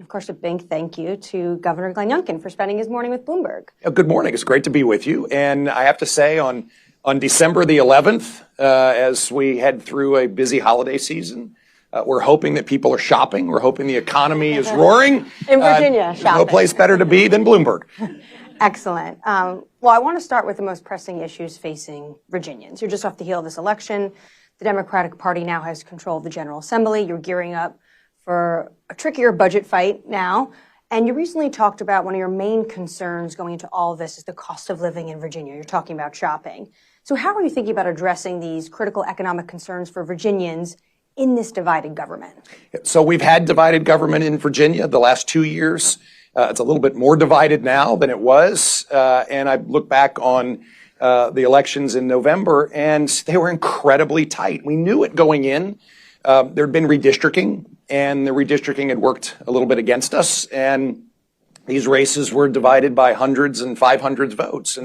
Of course, a big thank you to Governor Glenn Youngkin for spending his morning with Bloomberg. Good morning. It's great to be with you. And I have to say, on December the 11th, as we head through a busy holiday season, we're hoping that people are shopping. We're hoping the economy is roaring. In Virginia, shopping. No place better to be than Bloomberg. Excellent. Well, I want to start with the most pressing issues facing Virginians. You're just off the heel of this election. The Democratic Party now has control of the General Assembly. You're gearing up for a trickier budget fight now. And you recently talked about one of your main concerns going into all of this is the cost of living in Virginia. You're talking about shopping. So how are you thinking about addressing these critical economic concerns for Virginians in this divided government? So we've had divided government in Virginia the last 2 years. It's a little bit more divided now than it was. And I look back on the elections in November, and they were incredibly tight. We knew it going in. There had been redistricting, and the redistricting had worked a little bit against us. And these races were divided by hundreds and 500s votes.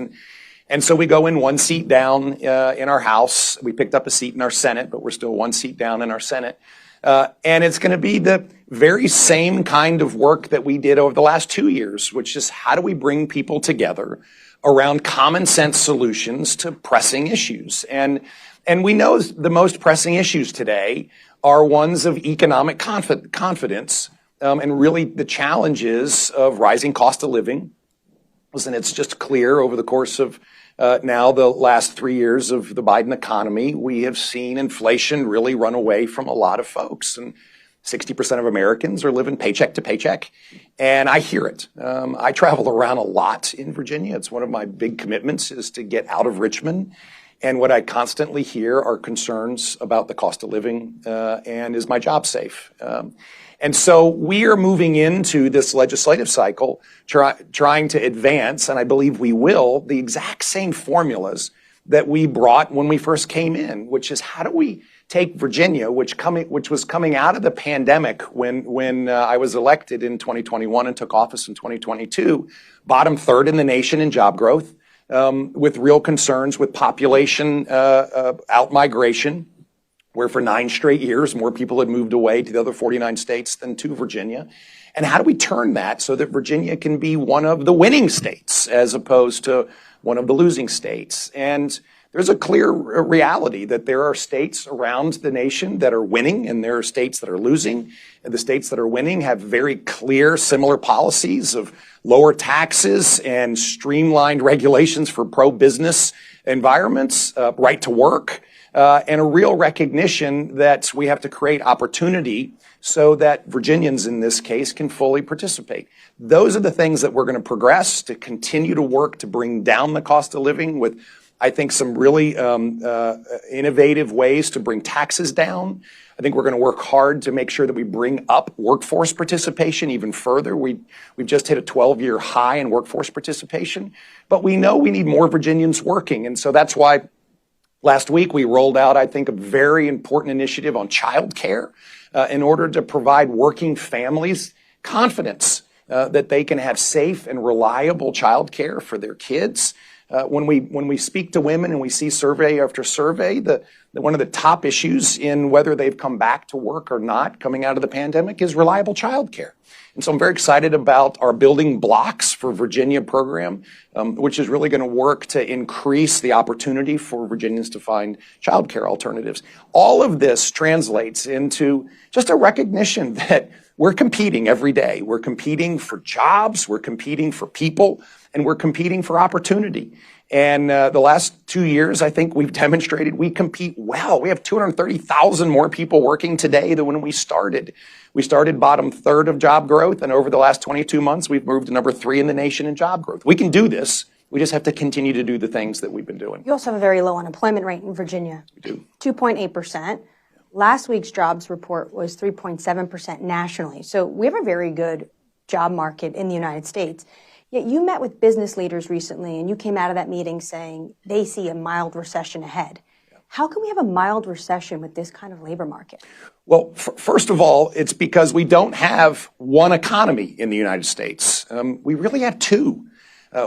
And so we go in one seat down in our House. We picked up a seat in our Senate, but we're still one seat down in our Senate. And it's going to be the very same kind of work that we did over the last 2 years, which is how do we bring people together around common sense solutions to pressing issues. And we know the most pressing issues today are ones of economic confidence and really the challenges of rising cost of living. Listen, it's just clear over the course of now the last 3 years of the Biden economy, we have seen inflation really run away from a lot of folks. And 60% of Americans are living paycheck to paycheck. And I hear it. I travel around a lot in Virginia. It's one of my big commitments is to get out of Richmond. And what I constantly hear are concerns about the cost of living and is my job safe? And so we are moving into this legislative cycle trying to advance, and I believe we will, the exact same formulas that we brought when we first came in, which is how do we take Virginia, which was coming out of the pandemic when I was elected in 2021 and took office in 2022, bottom third in the nation in job growth, with real concerns with population outmigration, where for 9 straight years, more people had moved away to the other 49 states than to Virginia. And how do we turn that so that Virginia can be one of the winning states as opposed to one of the losing states? And there's a clear reality that there are states around the nation that are winning and there are states that are losing. And the states that are winning have very clear, similar policies of lower taxes and streamlined regulations for pro-business environments, right to work, and a real recognition that we have to create opportunity so that Virginians in this case can fully participate. Those are the things that we're going to progress to continue to work to bring down the cost of living with, I think, some really innovative ways to bring taxes down. I think we're going to work hard to make sure that we bring up workforce participation even further. We've just hit a 12-year high in workforce participation, but we know we need more Virginians working. And so that's why last week we rolled out, I think, a very important initiative on child care in order to provide working families confidence that they can have safe and reliable child care for their kids. When we speak to women and we see survey after survey, one of the top issues in whether they've come back to work or not coming out of the pandemic is reliable child care. And so I'm very excited about our Building Blocks for Virginia program, which is really going to work to increase the opportunity for Virginians to find child care alternatives. All of this translates into just a recognition that we're competing every day. We're competing for jobs, we're competing for people, and we're competing for opportunity. And the last 2 years, I think we've demonstrated we compete well. We have 230,000 more people working today than when we started. We started bottom third of job growth, and over the last 22 months, we've moved to number 3 in the nation in job growth. We can do this. We just have to continue to do the things that we've been doing. You also have a very low unemployment rate in Virginia. We do. 2.8%. Last week's jobs report was 3.7% nationally. So we have a very good job market in the United States. Yet you met with business leaders recently, and you came out of that meeting saying they see a mild recession ahead. How can we have a mild recession with this kind of labor market? Well, first of all, it's because we don't have one economy in the United States. We really have two.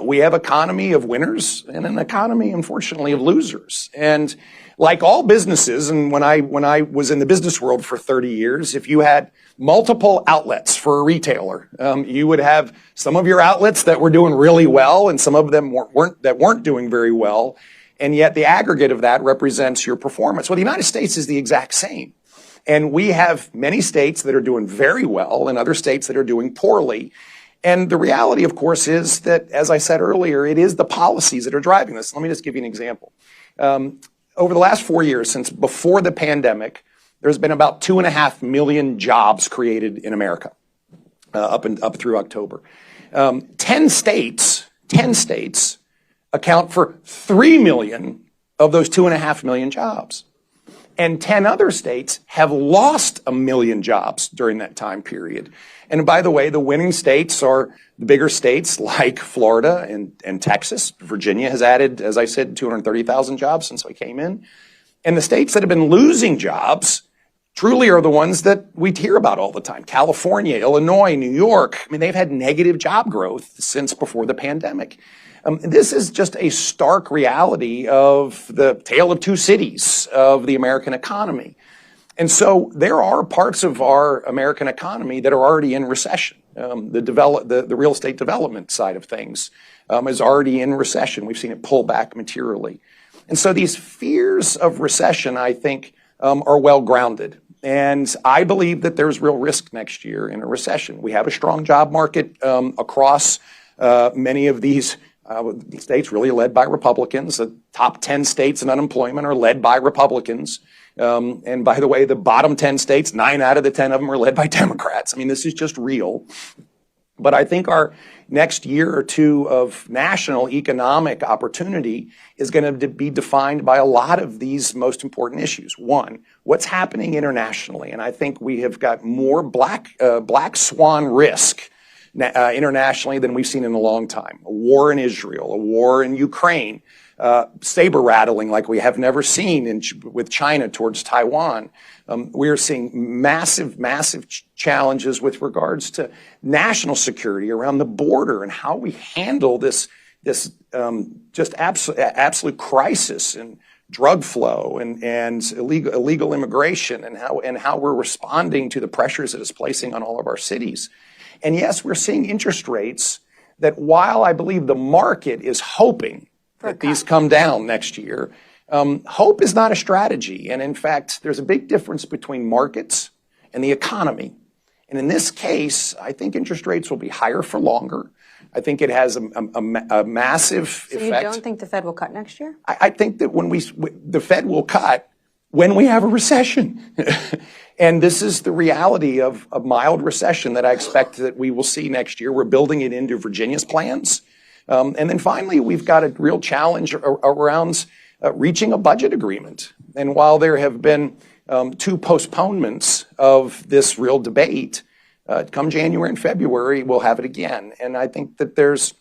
We have economy of winners and an economy, unfortunately, of losers. And like all businesses, and when I was in the business world for 30 years, if you had multiple outlets for a retailer, you would have some of your outlets that were doing really well and some of them weren't doing very well. And yet the aggregate of that represents your performance. Well, the United States is the exact same. And we have many states that are doing very well and other states that are doing poorly. And the reality, of course, is that, as I said earlier, it is the policies that are driving this. Let me just give you an example. Over the last 4 years, since before the pandemic, there's been about 2.5 million jobs created in America, up through October. 10 states account for 3 million of those 2.5 million jobs. And 10 other states have lost 1 million jobs during that time period. And by the way, the winning states are the bigger states like Florida and Texas. Virginia has added, as I said, 230,000 jobs since I came in. And the states that have been losing jobs truly are the ones that we hear about all the time. California, Illinois, New York. I mean, they've had negative job growth since before the pandemic. This is just a stark reality of the tale of two cities of the American economy. And so there are parts of our American economy that are already in recession. The real estate development side of things is already in recession. We've seen it pull back materially. And so these fears of recession, I think, are well grounded. And I believe that there's real risk next year in a recession. We have a strong job market across many of these states, really led by Republicans. The top 10 states in unemployment are led by Republicans. And by the way, the bottom 10 states, 9 out of the 10 of them are led by Democrats. I mean, this is just real. But I think our next year or two of national economic opportunity is going to be defined by a lot of these most important issues. One, what's happening internationally? And I think we have got more black swan risk internationally than we've seen in a long time. A war in Israel, a war in Ukraine, saber rattling like we have never seen with China towards Taiwan. We are seeing massive challenges with regards to national security around the border and how we handle this just absolute crisis and drug flow and illegal immigration and how we're responding to the pressures that it's placing on all of our cities. And yes, we're seeing interest rates that, while I believe the market is hoping that these come down next year, hope is not a strategy. And in fact, there's a big difference between markets and the economy. And in this case, I think interest rates will be higher for longer. I think it has a massive effect. So you don't think the Fed will cut next year? I think that the Fed will cut when we have a recession. And this is the reality of a mild recession that I expect that we will see next year. We're building it into Virginia's plans. And then finally, we've got a real challenge around reaching a budget agreement. And while there have been 2 postponements of this real debate, come January and February, we'll have it again. And I think that there's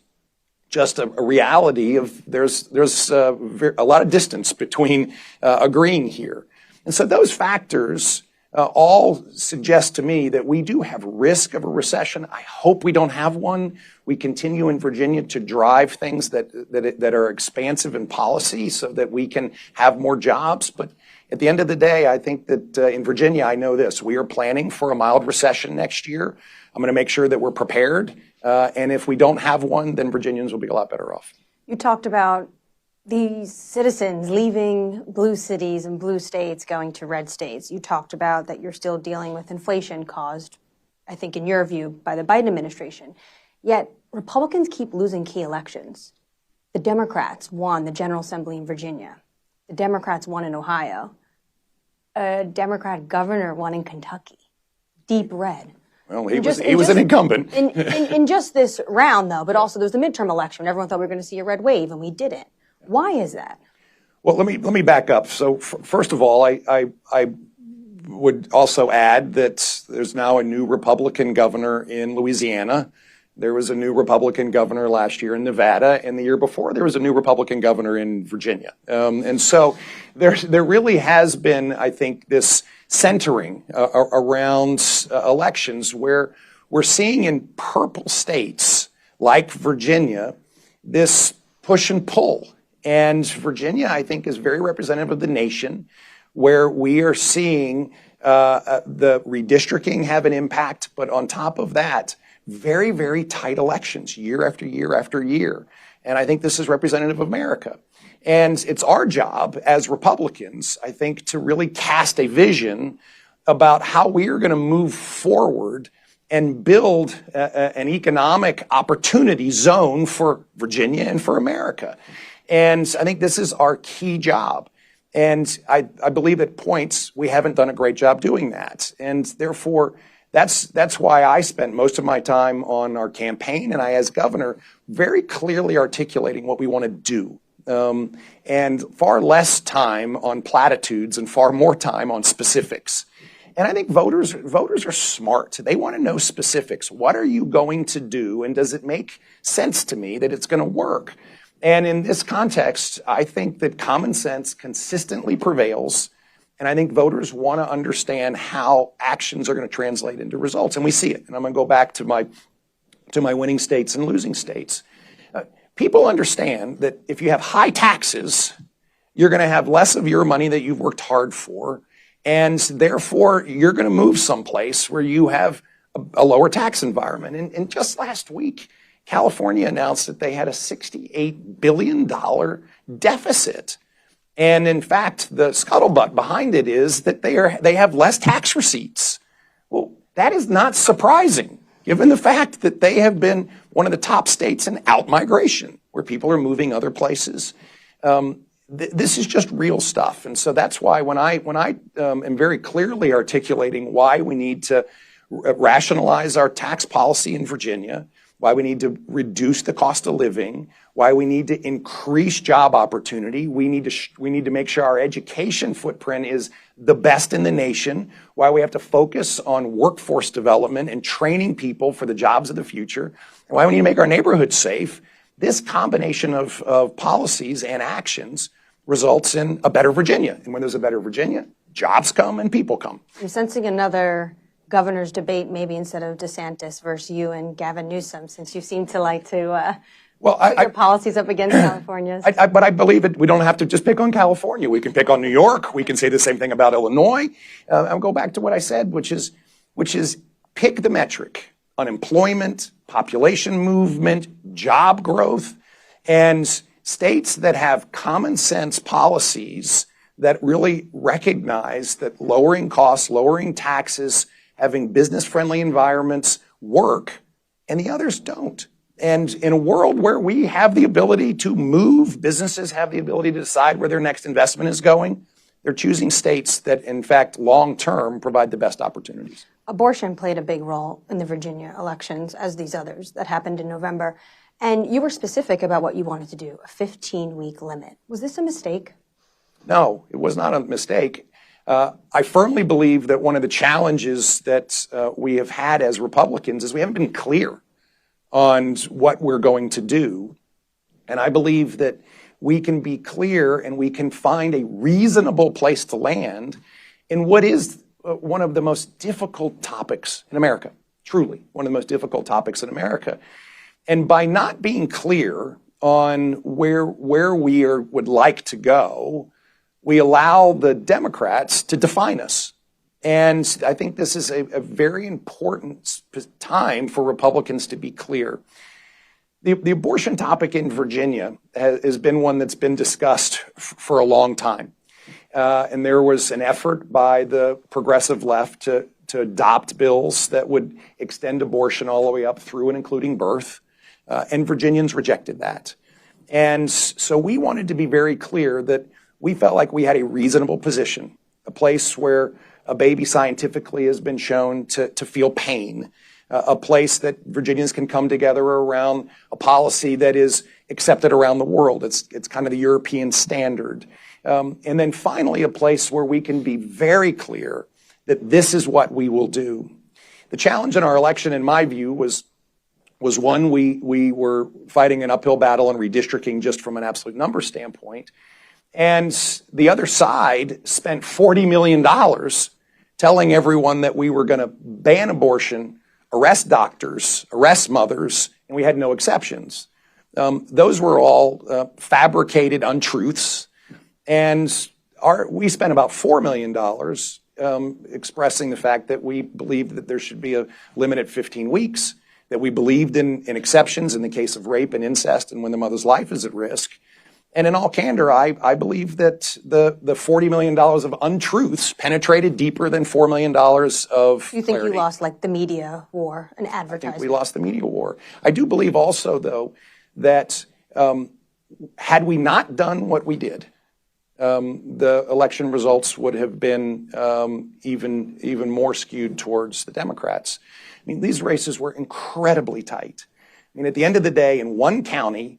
just a reality of there's a lot of distance between agreeing here. And so those factors all suggest to me that we do have risk of a recession. I hope we don't have one. We continue in Virginia to drive things that are expansive in policy so that we can have more jobs. But at the end of the day, I think that in Virginia, I know this. We are planning for a mild recession next year. I'm going to make sure that we're prepared. And if we don't have one, then Virginians will be a lot better off. You talked about these citizens leaving blue cities and blue states going to red states. You talked about that you're still dealing with inflation caused, I think in your view, by the Biden administration. Yet Republicans keep losing key elections. The Democrats won the General Assembly in Virginia. The Democrats won in Ohio. A Democrat governor won in Kentucky. Deep red. Well, he was an incumbent. in just this round, though, but also there was the midterm election. Everyone thought we were going to see a red wave, and we didn't. Why is that? Well, let me back up. So first of all, I would also add that there's now a new Republican governor in Louisiana. There was a new Republican governor last year in Nevada, and the year before there was a new Republican governor in Virginia. And so there really has been, I think, this centering around elections where we're seeing in purple states like Virginia this push and pull. And Virginia, I think, is very representative of the nation, where we are seeing the redistricting have an impact, but on top of that, very, very tight elections year after year after year. And I think this is representative of America. And it's our job as Republicans, I think, to really cast a vision about how we are going to move forward and build an economic opportunity zone for Virginia and for America. And I think this is our key job. And I believe at points we haven't done a great job doing that. And therefore, that's why I spent most of my time on our campaign, and I, as governor, very clearly articulating what we want to do. And far less time on platitudes and far more time on specifics. And I think voters are smart. They want to know specifics. What are you going to do? And does it make sense to me that it's going to work? And in this context, I think that common sense consistently prevails. And I think voters want to understand how actions are going to translate into results. And we see it. And I'm going to go back to my winning states and losing states. People understand that if you have high taxes, you're going to have less of your money that you've worked hard for. And therefore, you're going to move someplace where you have a lower tax environment. And just last week, California announced that they had a $68 billion deficit. And in fact, the scuttlebutt behind it is that they have less tax receipts. Well, that is not surprising, given the fact that they have been one of the top states in out-migration, where people are moving other places. This is just real stuff. And so that's why when I am very clearly articulating why we need to rationalize our tax policy in Virginia, why we need to reduce the cost of living, why we need to increase job opportunity, we need to make sure our education footprint is the best in the nation, why we have to focus on workforce development and training people for the jobs of the future, and why we need to make our neighborhoods safe. This combination of policies and actions results in a better Virginia. And when there's a better Virginia, jobs come and people come. I'm sensing another governor's debate, maybe instead of DeSantis versus you and Gavin Newsom, since you seem to like to put your policies up against California's. But I believe we don't have to just pick on California. We can pick on New York. We can say the same thing about Illinois. I'll go back to what I said, which is pick the metric: unemployment, population movement, job growth, and states that have common sense policies that really recognize that lowering costs, lowering taxes, having business-friendly environments work, and the others don't. And in a world where we have the ability to move, businesses have the ability to decide where their next investment is going, they're choosing states that, in fact, long-term provide the best opportunities. Abortion played a big role in the Virginia elections, as these others that happened in November. And you were specific about what you wanted to do, a 15-week limit. Was this a mistake? No, it was not a mistake. I firmly believe that one of the challenges that we have had as Republicans is we haven't been clear on what we're going to do. And I believe that we can be clear and we can find a reasonable place to land in what is one of the most difficult topics in America, truly one of the most difficult topics in America. And by not being clear on where we would like to go, we allow the Democrats to define us. And I think this is a very important time for Republicans to be clear. The abortion topic in Virginia has been one that's been discussed for a long time. And there was an effort by the progressive left to adopt bills that would extend abortion all the way up through and including birth. And Virginians rejected that. And so we wanted to be very clear that we felt like we had a reasonable position, a place where a baby scientifically has been shown to feel pain, a place that Virginians can come together around a policy that is accepted around the world. It's kind of the European standard. And then finally, a place where we can be very clear that this is what we will do. The challenge in our election, in my view, was one, we were fighting an uphill battle in redistricting just from an absolute number standpoint. And the other side spent $40 million telling everyone that we were going to ban abortion, arrest doctors, arrest mothers, and we had no exceptions. those were all fabricated untruths. And we spent about $4 million expressing the fact that we believed that there should be a limit at 15 weeks, that we believed in exceptions in the case of rape and incest and when the mother's life is at risk. And in all candor, I believe that the $40 million of untruths penetrated deeper than $4 million of You think clarity. you lost like the media war and advertising? I think we lost the media war. I do believe also, though, that had we not done what we did, the election results would have been even more skewed towards the Democrats. I mean, these races were incredibly tight. I mean, at the end of the day, in one county,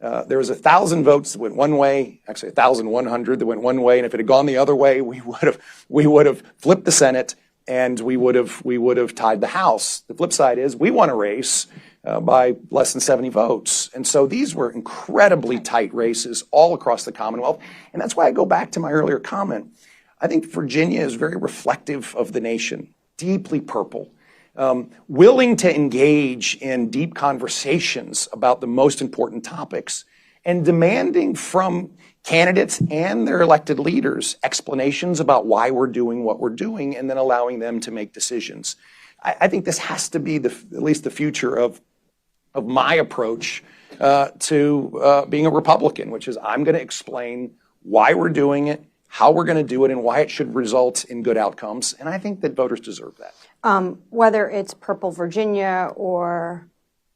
there was 1,000 votes that went one way, actually 1,100 that went one way, and if it had gone the other way, we would have flipped the Senate and we would have tied the House. The flip side is we won a race by less than 70 votes, and so these were incredibly tight races all across the Commonwealth, and that's why I go back to my earlier comment. I think Virginia is very reflective of the nation, deeply purple. Willing to engage in deep conversations about the most important topics and demanding from candidates and their elected leaders explanations about why we're doing what we're doing and then allowing them to make decisions. I think this has to be at least the future of my approach to being a Republican, which is I'm going to explain why we're doing it, how we're going to do it, and why it should result in good outcomes. And I think that voters deserve that. Whether it's purple Virginia or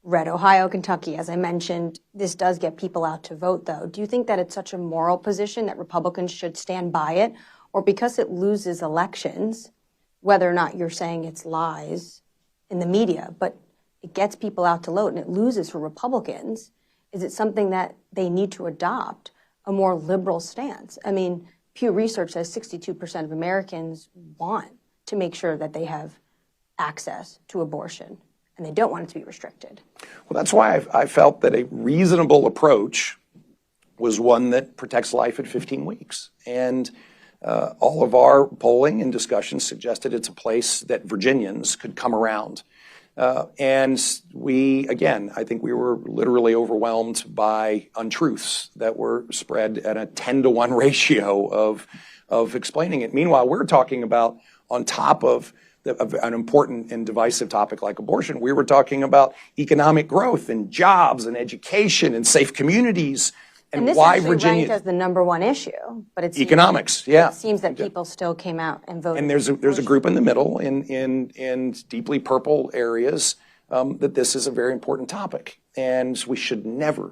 red Ohio, Kentucky, as I mentioned, this does get people out to vote, though. Do you think that it's such a moral position that Republicans should stand by it? Or because it loses elections, whether or not you're saying it's lies in the media, but it gets people out to vote and it loses for Republicans, is it something that they need to adopt a more liberal stance? I mean, Pew Research says 62% of Americans want to make sure that they have access to abortion, and they don't want it to be restricted. Well, that's why I felt that a reasonable approach was one that protects life at 15 weeks. And all of our polling and discussions suggested it's a place that Virginians could come around. And I think we were literally overwhelmed by untruths that were spread at a 10-to-1 ratio of explaining it. Meanwhile, we're talking about, on top of an important and divisive topic like abortion, we were talking about economic growth and jobs and education and safe communities and this why actually Virginia ranked as the #1 issue, but it seems economics. Yeah, it seems that people still came out and voted. and there's a group in the middle in deeply purple areas that this is a very important topic, and we should never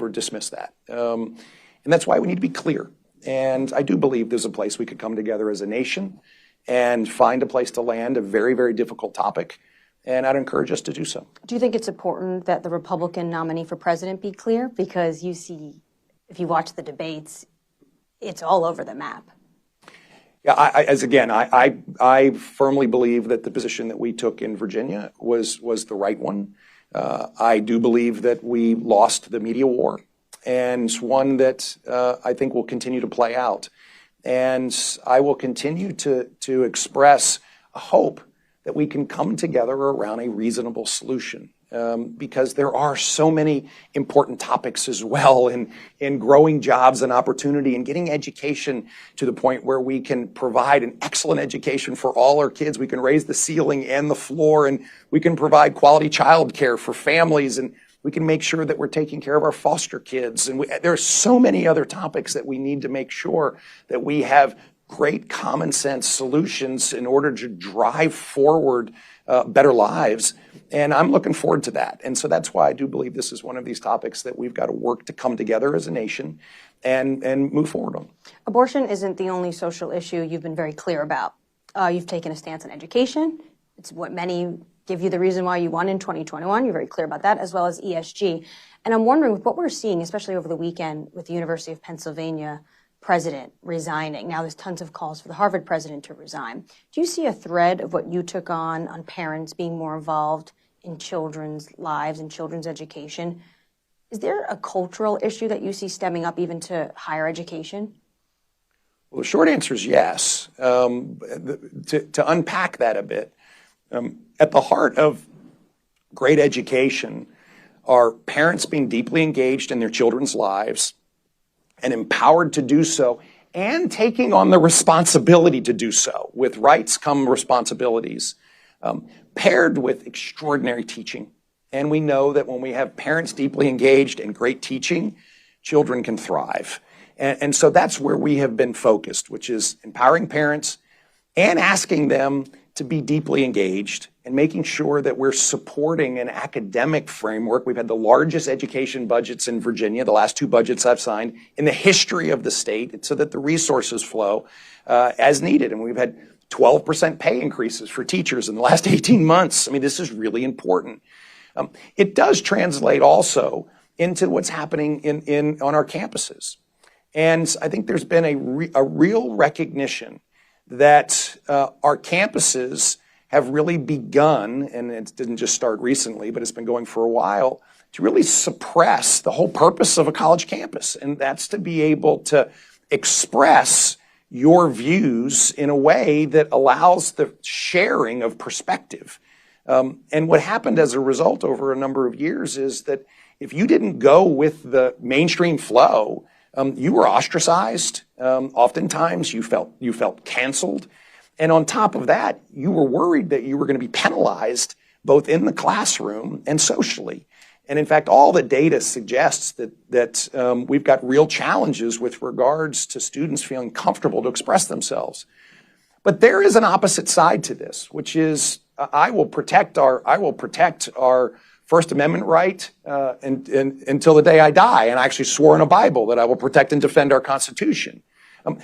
dismiss that. And that's why we need to be clear. And I do believe there's a place we could come together as a nation and find a place to land a very, very difficult topic. And I'd encourage us to do so. Do you think it's important that the Republican nominee for president be clear? Because you see, if you watch the debates, it's all over the map. Yeah, I firmly believe that the position that we took in Virginia was the right one. I do believe that we lost the media war, and one that I think will continue to play out. And I will continue to express a hope that we can come together around a reasonable solution, because there are so many important topics as well in growing jobs and opportunity and getting education to the point where we can provide an excellent education for all our kids. We can raise the ceiling and the floor, and we can provide quality child care for families, and we can make sure that we're taking care of our foster kids. And there are so many other topics that we need to make sure that we have great common sense solutions in order to drive forward better lives. And I'm looking forward to that. And so that's why I do believe this is one of these topics that we've got to work to come together as a nation and move forward on. Abortion isn't the only social issue you've been very clear about. You've taken a stance on education. It's what many give you the reason why you won in 2021. You're very clear about that, as well as ESG. And I'm wondering, with what we're seeing, especially over the weekend with the University of Pennsylvania president resigning, now there's tons of calls for the Harvard president to resign. Do you see a thread of what you took on parents being more involved in children's lives and children's education? Is there a cultural issue that you see stemming up even to higher education? Well, the short answer is yes. To unpack that a bit, at the heart of great education are parents being deeply engaged in their children's lives and empowered to do so, and taking on the responsibility to do so. With rights come responsibilities, paired with extraordinary teaching. And we know that when we have parents deeply engaged in great teaching, children can thrive. And so that's where we have been focused, which is empowering parents and asking them to be deeply engaged and making sure that we're supporting an academic framework. We've had the largest education budgets in Virginia, the last 2 budgets I've signed, in the history of the state, so that the resources flow as needed. And we've had 12% pay increases for teachers in the last 18 months. I mean, this is really important. It does translate also into what's happening on our campuses. And I think there's been a real recognition that our campuses have really begun, and it didn't just start recently, but it's been going for a while, to really suppress the whole purpose of a college campus. And that's to be able to express your views in a way that allows the sharing of perspective. And what happened as a result over a number of years is that if you didn't go with the mainstream flow, you were ostracized. Oftentimes you felt canceled. And on top of that, you were worried that you were going to be penalized both in the classroom and socially. And in fact, all the data suggests that we've got real challenges with regards to students feeling comfortable to express themselves. But there is an opposite side to this, which is I will protect our First Amendment right until the day I die. And I actually swore in a Bible that I will protect and defend our Constitution.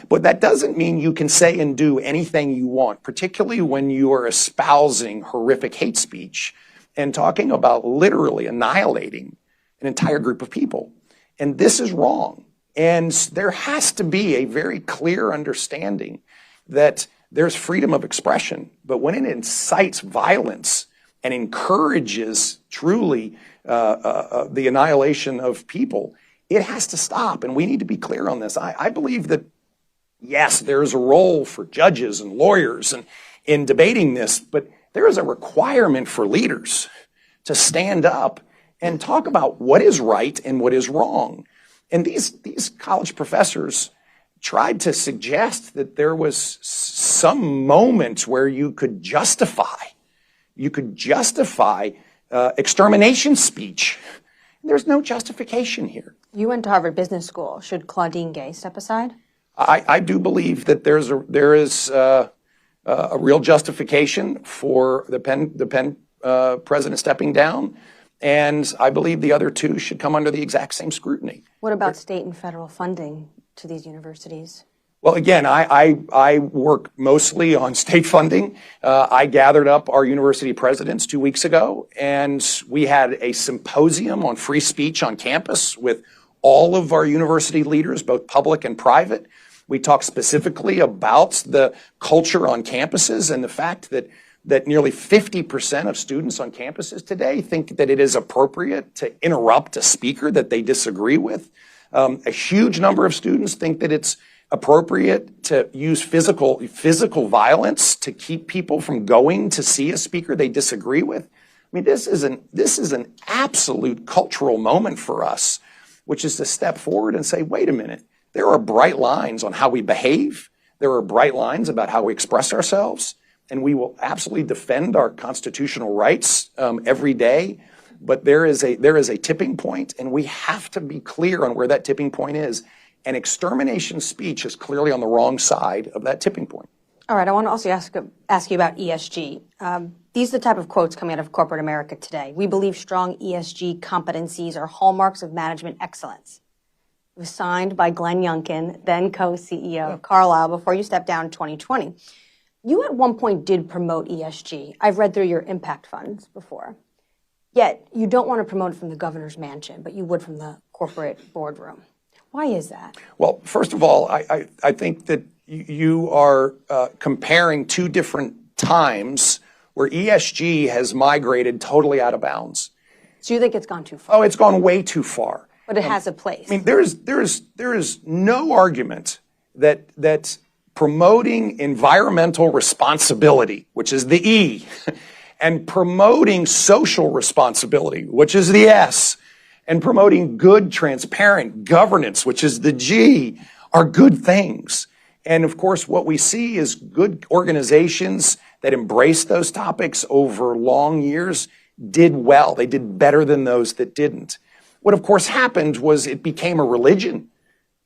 But that doesn't mean you can say and do anything you want, particularly when you are espousing horrific hate speech and talking about literally annihilating an entire group of people. And this is wrong. And there has to be a very clear understanding that there's freedom of expression, but when it incites violence and encourages truly the annihilation of people, it has to stop. And we need to be clear on this. I believe that, yes, there is a role for judges and lawyers in debating this, but there is a requirement for leaders to stand up and talk about what is right and what is wrong. And these college professors tried to suggest that there was some moment where you could justify extermination speech. There's no justification here. You went to Harvard Business School. Should Claudine Gay step aside? I do believe that there is a real justification for the Penn president stepping down, and I believe the other 2 should come under the exact same scrutiny. What about state and federal funding to these universities? Well, again, I work mostly on state funding. I gathered up our university presidents 2 weeks ago, and we had a symposium on free speech on campus with all of our university leaders, both public and private. We talked specifically about the culture on campuses and the fact that nearly 50% of students on campuses today think that it is appropriate to interrupt a speaker that they disagree with. A huge number of students think that it's appropriate to use physical violence to keep people from going to see a speaker they disagree with. I mean, this is an absolute cultural moment for us, which is to step forward and say, wait a minute, there are bright lines on how we behave. There are bright lines about how we express ourselves, and we will absolutely defend our constitutional rights every day. But there is a tipping point, and we have to be clear on where that tipping point is. And extermination speech is clearly on the wrong side of that tipping point. All right, I want to also ask you about ESG. These are the type of quotes coming out of corporate America today. We believe strong ESG competencies are hallmarks of management excellence. It was signed by Glenn Youngkin, then co-CEO of Carlyle, before you stepped down in 2020. You at one point did promote ESG. I've read through your impact funds before. Yet you don't want to promote it from the governor's mansion, but you would from the corporate boardroom. Why is that? Well, first of all, I think that you are comparing 2 different times where ESG has migrated totally out of bounds. So you think it's gone too far? Oh, it's gone way too far. But it has a place. I mean, there is no argument that promoting environmental responsibility, which is the E, and promoting social responsibility, which is the S, and promoting good, transparent governance, which is the G, are good things. And of course, what we see is good organizations that embrace those topics over long years did well. They did better than those that didn't. What of course happened was it became a religion.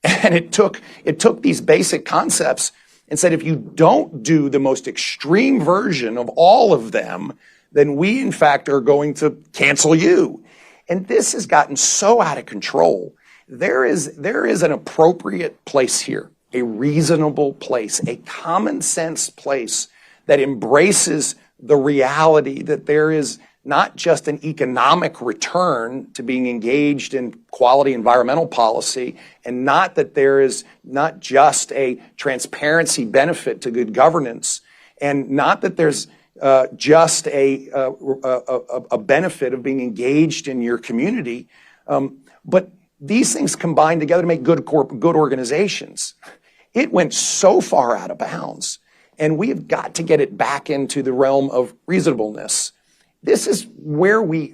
And it took these basic concepts and said, if you don't do the most extreme version of all of them, then we in fact are going to cancel you. And this has gotten so out of control. There is an appropriate place here, a reasonable place, a common sense place that embraces the reality that there is not just an economic return to being engaged in quality environmental policy, and not that there is not just a transparency benefit to good governance, and not that there's just a benefit of being engaged in your community, but these things combine together to make good organizations. It went so far out of bounds, and we have got to get it back into the realm of reasonableness. This is where we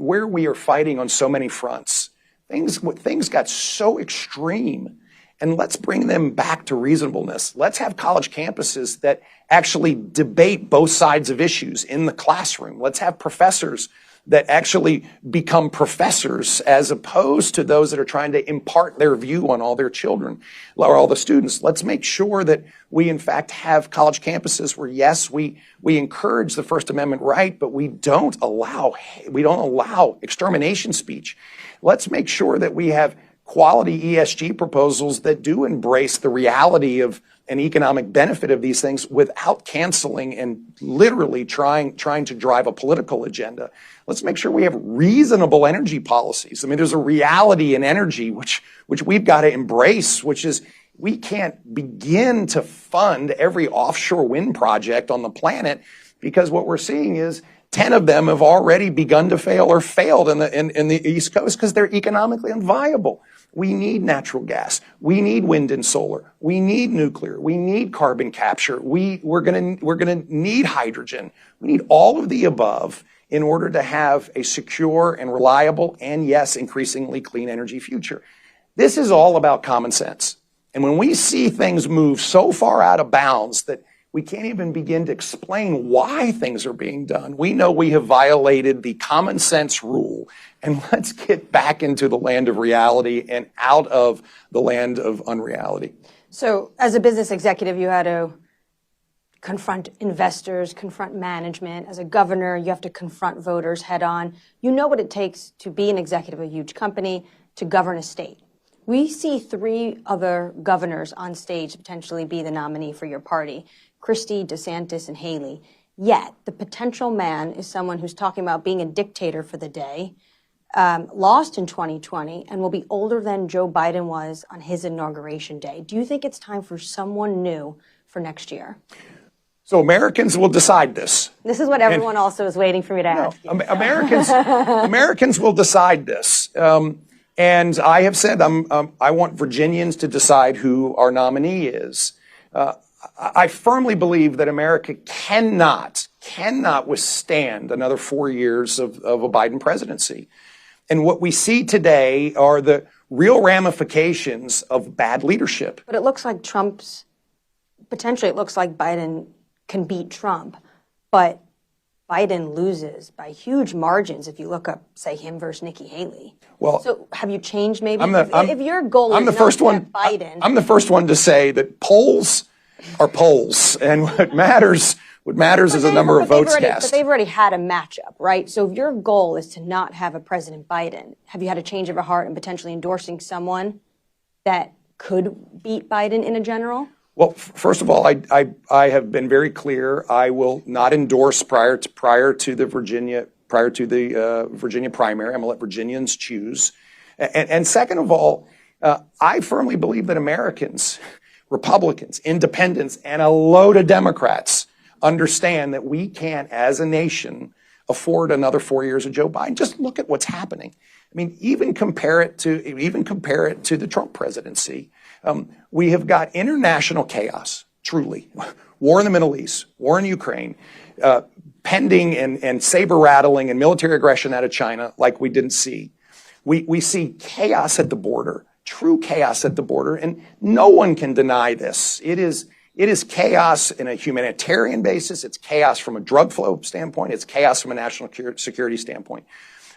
are fighting on so many fronts. Things got so extreme, and let's bring them back to reasonableness. Let's have college campuses that actually debate both sides of issues in the classroom. Let's have professors that actually become professors as opposed to those that are trying to impart their view on all their children or all the students. Let's make sure that we in fact have college campuses where, yes, we encourage the First Amendment right, but we don't allow extermination speech. Let's make sure that we have quality ESG proposals that do embrace the reality of an economic benefit of these things without canceling and literally trying to drive a political agenda. Let's make sure we have reasonable energy policies. I mean, there's a reality in energy which we've got to embrace, which is we can't begin to fund every offshore wind project on the planet because what we're seeing is 10 of them have already begun to fail or failed in the East Coast because they're economically unviable. We need natural gas. We need wind and solar. We need nuclear. We need carbon capture. We're gonna need hydrogen. We need all of the above in order to have a secure and reliable and, yes, increasingly clean energy future. This is all about common sense. And when we see things move so far out of bounds that we can't even begin to explain why things are being done, we know we have violated the common sense rule. And let's get back into the land of reality and out of the land of unreality. So as a business executive, you had to confront investors, confront management. As a governor, you have to confront voters head on. You know what it takes to be an executive of a huge company, to govern a state. We see 3 other governors on stage potentially be the nominee for your party: Christie, DeSantis, and Haley. Yet the potential man is someone who's talking about being a dictator for the day, lost in 2020, and will be older than Joe Biden was on his inauguration day. Do you think it's time for someone new for next year? So Americans will decide this. This is what everyone also is waiting for me to ask you. Americans will decide this. And I have said I want Virginians to decide who our nominee is. I firmly believe that America cannot withstand another 4 years of a Biden presidency. And what we see today are the real ramifications of bad leadership. But it looks like potentially it looks like Biden can beat Trump, but Biden loses by huge margins if you look up, say, him versus Nikki Haley. Well, so have you changed maybe? If your goal is not Biden. I'm the first one to say that polls are polls, and what matters is the number of votes cast. But they've already had a matchup, right? So if your goal is to not have a President Biden, have you had a change of heart in potentially endorsing someone that could beat Biden in a general? Well, first of all, I have been very clear. I will not endorse prior to the Virginia primary. I'm going to let Virginians choose. And second of all, I firmly believe that Americans, Republicans, independents, and a load of Democrats understand that we can't, as a nation, afford another 4 years of Joe Biden. Just look at what's happening. I mean, even compare it to the Trump presidency. We have got international chaos, truly. War in the Middle East, war in Ukraine, pending and saber rattling and military aggression out of China like we didn't see. We see chaos at the border, true chaos at the border, and no one can deny this. It is chaos in a humanitarian basis. It's chaos from a drug flow standpoint. It's chaos from a national security standpoint.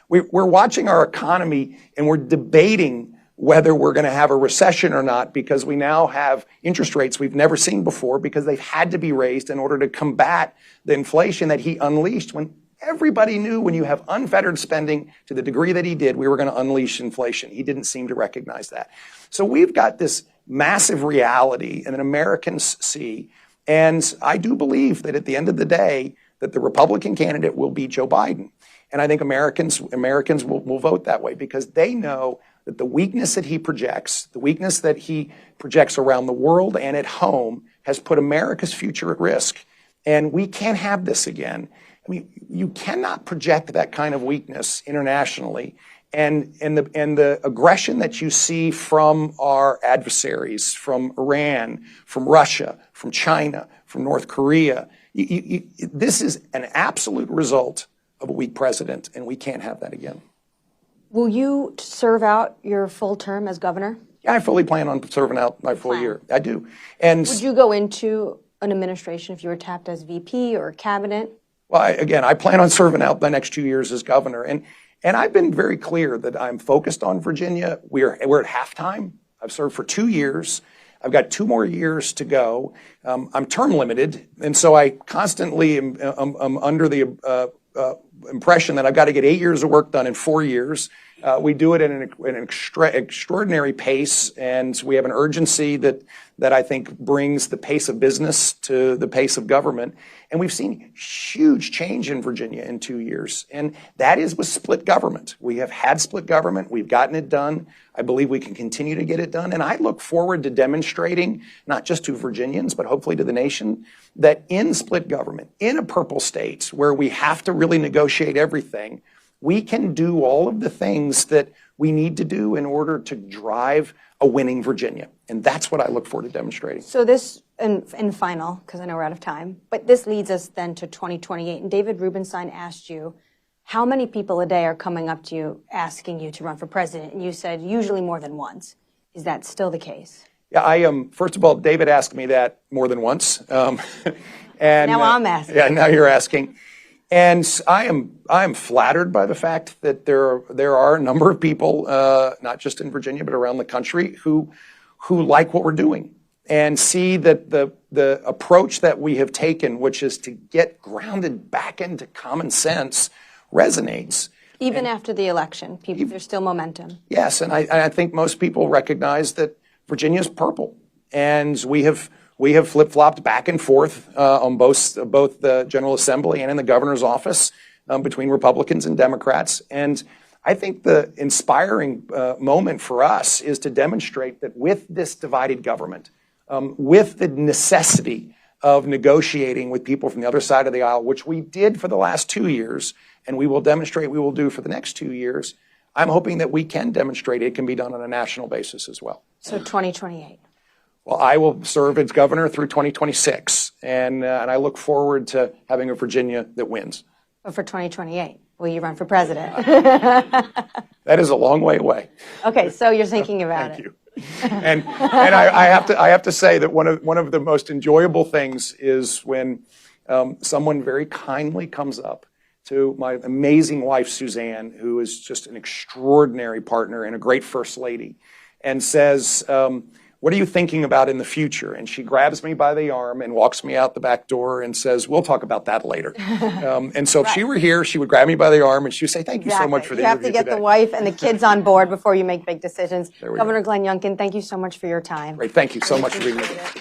We're watching our economy and we're debating whether we're going to have a recession or not because we now have interest rates we've never seen before because they've had to be raised in order to combat the inflation that he unleashed when everybody knew when you have unfettered spending to the degree that he did, we were going to unleash inflation. He didn't seem to recognize that. So we've got this massive reality that Americans see. And I do believe that at the end of the day, that the Republican candidate will be Joe Biden. And I think Americans will vote that way because they know that the weakness that he projects, the weakness that he projects around the world and at home has put America's future at risk. And we can't have this again. I mean, you cannot project that kind of weakness internationally. And the aggression that you see from our adversaries, from Iran, from Russia, from China, from North Korea, this is an absolute result of a weak president, and we can't have that again. Will you serve out your full term as governor? Yeah, I fully plan on serving out my full year. I do. And would you go into an administration if you were tapped as VP or cabinet? Well, I plan on serving out the next 2 years as governor. And I've been very clear that I'm focused on Virginia. We're at halftime. I've served for 2 years. I've got 2 more years to go. I'm term limited, and so I constantly am under the impression that I've got to get 8 years of work done in 4 years. We do it at an extraordinary pace, and we have an urgency that I think brings the pace of business to the pace of government. And we've seen huge change in Virginia in 2 years, and that is with split government. We have had split government. We've gotten it done. I believe we can continue to get it done, and I look forward to demonstrating, not just to Virginians, but hopefully to the nation, that in split government, in a purple state where we have to really negotiate everything, we can do all of the things that we need to do in order to drive a winning Virginia. And that's what I look forward to demonstrating. So this, and final, because I know we're out of time, but this leads us then to 2028. And David Rubenstein asked you, how many people a day are coming up to you asking you to run for president? And you said usually more than once. Is that still the case? Yeah, first of all, David asked me that more than once. And now I'm asking. Yeah, now you're asking. And I am flattered by the fact that there are a number of people, not just in Virginia, but around the country who like what we're doing and see that the approach that we have taken, which is to get grounded back into common sense, resonates. Even after the election, there's still momentum. Yes, and I think most people recognize that Virginia's purple, and we have flip-flopped back and forth on both the General Assembly and in the governor's office between Republicans and Democrats. And I think the inspiring moment for us is to demonstrate that with this divided government, with the necessity of negotiating with people from the other side of the aisle, which we did for the last 2 years, and we will demonstrate we will do for the next 2 years, I'm hoping that we can demonstrate it can be done on a national basis as well. So 2028. Well, I will serve as governor through 2026, and I look forward to having a Virginia that wins. But for 2028, will you run for president? That is a long way away. Okay, so you're thinking about it. Thank you. And I have to say that one of the most enjoyable things is when someone very kindly comes up to my amazing wife, Suzanne, who is just an extraordinary partner and a great first lady, and says, what are you thinking about in the future? And she grabs me by the arm and walks me out the back door and says, we'll talk about that later. And so if she were here, she would grab me by the arm and she would say, thank you so much for the interview today. You have to get the wife and the kids on board before you make big decisions. Governor Glenn Youngkin, thank you so much for your time. Great. Thank you so much for being with us.